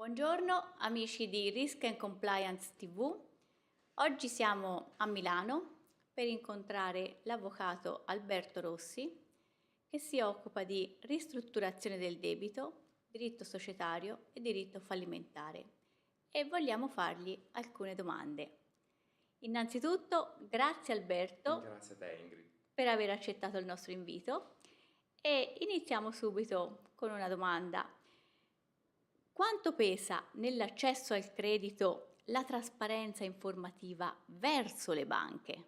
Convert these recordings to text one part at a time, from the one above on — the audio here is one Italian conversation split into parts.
Buongiorno amici di Risk and Compliance TV. Oggi siamo a Milano per incontrare l'avvocato Alberto Rossi che si occupa di ristrutturazione del debito, diritto societario e diritto fallimentare e vogliamo fargli alcune domande. Innanzitutto grazie Alberto Grazie a te, Ingrid. per aver accettato il nostro invito e iniziamo subito con una domanda. Quanto pesa nell'accesso al credito la trasparenza informativa verso le banche?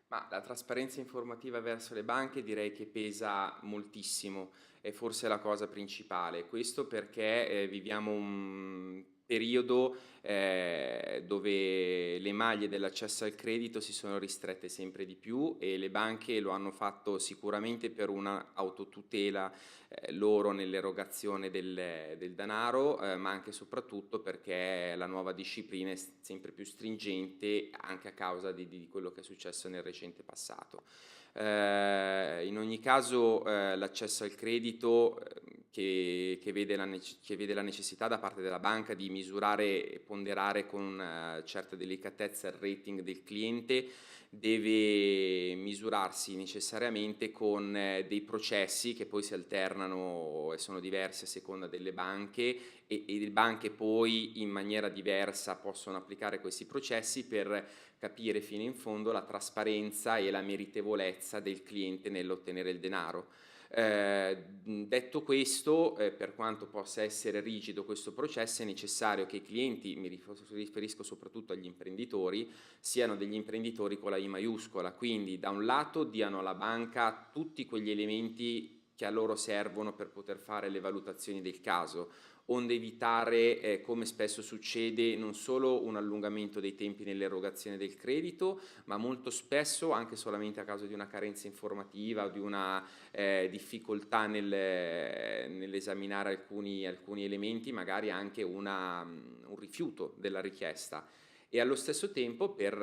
Ma la trasparenza informativa verso le banche direi che pesa moltissimo, è forse la cosa principale. Questo perché viviamo un periodo dove le maglie dell'accesso al credito si sono ristrette sempre di più e le banche lo hanno fatto sicuramente per una autotutela loro nell'erogazione del denaro, ma anche e soprattutto perché la nuova disciplina è sempre più stringente anche a causa di quello che è successo nel recente passato. In ogni caso l'accesso al credito che vede la necessità da parte della banca di misurare e ponderare con una certa delicatezza il rating del cliente deve misurarsi necessariamente con dei processi che poi si alternano e sono diversi a seconda delle banche e le banche poi in maniera diversa possono applicare questi processi per capire fino in fondo la trasparenza e la meritevolezza del cliente nell'ottenere il denaro. Detto questo, per quanto possa essere rigido questo processo, è necessario che i clienti, mi riferisco soprattutto agli imprenditori, siano degli imprenditori con la I maiuscola, quindi da un lato diano alla banca tutti quegli elementi che a loro servono per poter fare le valutazioni del caso, onde evitare, come spesso succede, non solo un allungamento dei tempi nell'erogazione del credito, ma molto spesso, anche solamente a causa di una carenza informativa o di una difficoltà nell'esaminare alcuni elementi, magari anche un rifiuto della richiesta e allo stesso tempo per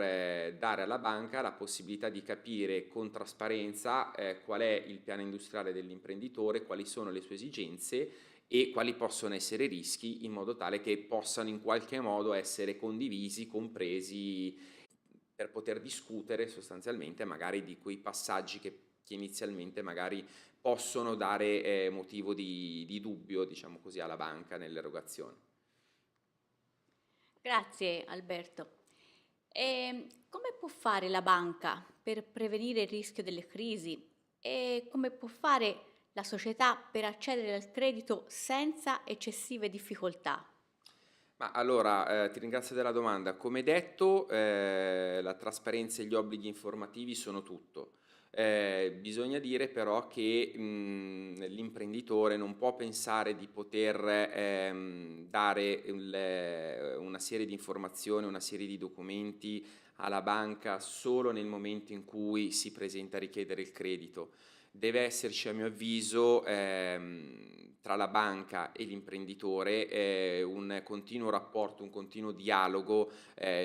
dare alla banca la possibilità di capire con trasparenza qual è il piano industriale dell'imprenditore, quali sono le sue esigenze e quali possono essere i rischi in modo tale che possano in qualche modo essere condivisi, compresi per poter discutere sostanzialmente magari di quei passaggi che inizialmente magari possono dare motivo di dubbio, diciamo così, alla banca nell'erogazione. Grazie Alberto. Come può fare la banca per prevenire il rischio delle crisi e come può fare la società per accedere al credito senza eccessive difficoltà? Ma allora, ti ringrazio della domanda. Come detto, la trasparenza e gli obblighi informativi sono tutto. Bisogna dire però che l'imprenditore non può pensare di poter dare una serie di informazioni, una serie di documenti alla banca solo nel momento in cui si presenta a richiedere il credito. Deve esserci, a mio avviso, tra la banca e l'imprenditore un continuo rapporto, un continuo dialogo,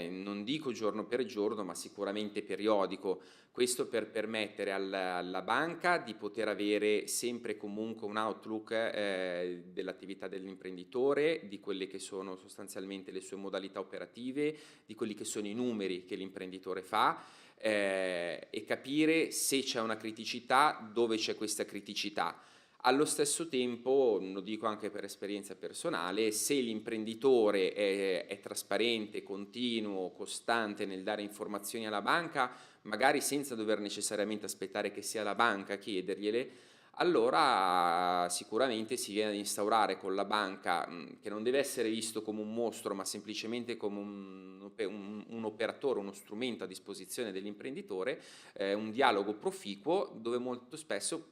non dico giorno per giorno, ma sicuramente periodico. Questo per permettere alla banca di poter avere sempre e comunque un outlook dell'attività dell'imprenditore, di quelle che sono sostanzialmente le sue modalità operative, di quelli che sono i numeri che l'imprenditore fa e capire se c'è una criticità, dove c'è questa criticità. Allo stesso tempo, lo dico anche per esperienza personale, se l'imprenditore è trasparente, continuo, costante nel dare informazioni alla banca, magari senza dover necessariamente aspettare che sia la banca a chiedergliele, allora sicuramente si viene ad instaurare con la banca, che non deve essere visto come un mostro, ma semplicemente come un operatore, uno strumento a disposizione dell'imprenditore, un dialogo proficuo dove molto spesso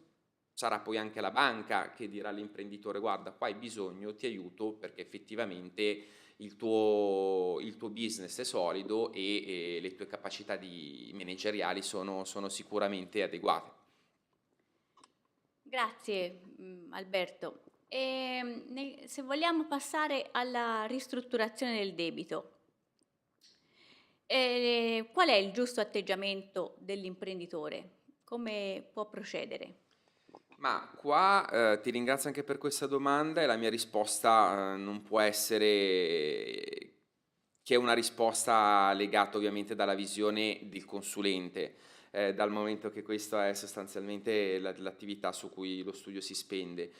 sarà poi anche la banca che dirà all'imprenditore: guarda, qua hai bisogno, ti aiuto perché effettivamente il tuo business è solido e le tue capacità manageriali sono sicuramente adeguate. Grazie Alberto. Se vogliamo passare alla ristrutturazione del debito, qual è il giusto atteggiamento dell'imprenditore? Come può procedere? Ma qua ti ringrazio anche per questa domanda e la mia risposta non può essere che una risposta legata ovviamente dalla visione del consulente, dal momento che questa è sostanzialmente l'attività su cui lo studio si spende.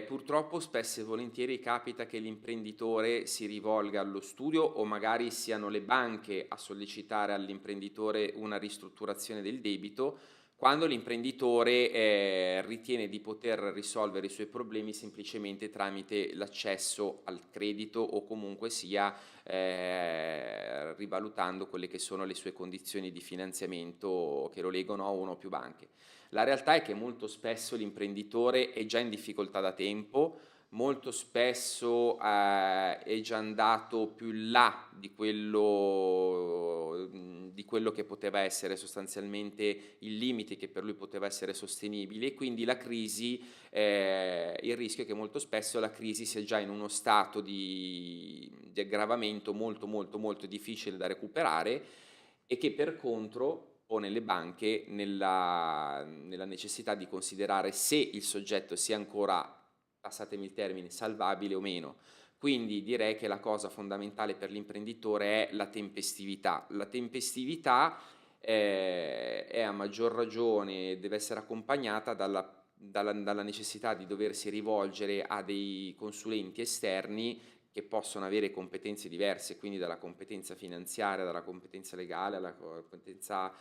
Purtroppo spesso e volentieri capita che l'imprenditore si rivolga allo studio o magari siano le banche a sollecitare all'imprenditore una ristrutturazione del debito, quando l'imprenditore ritiene di poter risolvere i suoi problemi semplicemente tramite l'accesso al credito o comunque sia rivalutando quelle che sono le sue condizioni di finanziamento che lo legano a una o più banche. La realtà è che molto spesso l'imprenditore è già in difficoltà da tempo, molto spesso è già andato più in là di quello che poteva essere sostanzialmente il limite che per lui poteva essere sostenibile, e quindi la crisi, il rischio è che molto spesso la crisi sia già in uno stato di aggravamento molto molto molto difficile da recuperare e che per contro pone le banche nella necessità di considerare se il soggetto sia ancora, passatemi il termine, salvabile o meno. Quindi direi che la cosa fondamentale per l'imprenditore è la tempestività. La tempestività è a maggior ragione, deve essere accompagnata dalla necessità di doversi rivolgere a dei consulenti esterni che possono avere competenze diverse, quindi dalla competenza finanziaria, dalla competenza legale, alla competenza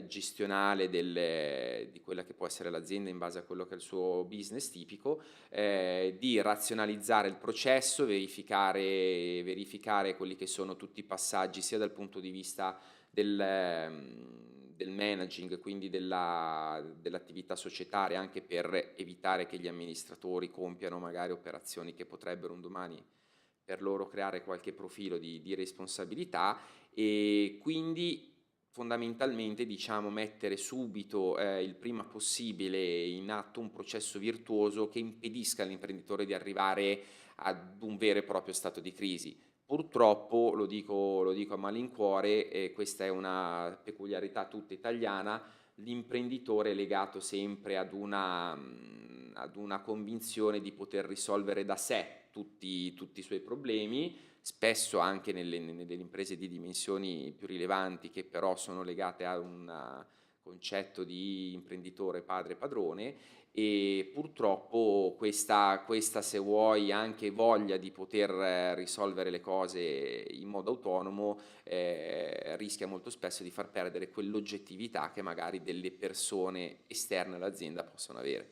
gestionale di quella che può essere l'azienda in base a quello che è il suo business tipico, di razionalizzare il processo, verificare quelli che sono tutti i passaggi sia dal punto di vista del managing, quindi dell'attività societaria, anche per evitare che gli amministratori compiano magari operazioni che potrebbero un domani per loro creare qualche profilo di responsabilità, e quindi fondamentalmente diciamo mettere subito il prima possibile in atto un processo virtuoso che impedisca all'imprenditore di arrivare ad un vero e proprio stato di crisi. Purtroppo, lo dico a malincuore, e questa è una peculiarità tutta italiana, l'imprenditore è legato sempre ad una convinzione di poter risolvere da sé tutti i suoi problemi, spesso anche nelle imprese di dimensioni più rilevanti, che però sono legate a un concetto di imprenditore padre padrone, e purtroppo questa se vuoi anche voglia di poter risolvere le cose in modo autonomo rischia molto spesso di far perdere quell'oggettività che magari delle persone esterne all'azienda possono avere.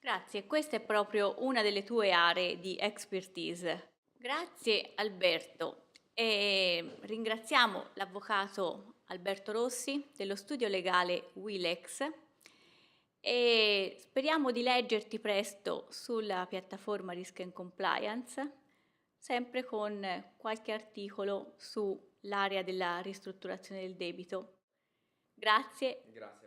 Grazie, questa è proprio una delle tue aree di expertise. Grazie Alberto e ringraziamo l'avvocato Alberto Rossi dello studio legale Wilex e speriamo di leggerti presto sulla piattaforma Risk and Compliance, sempre con qualche articolo sull'area della ristrutturazione del debito. Grazie. Grazie.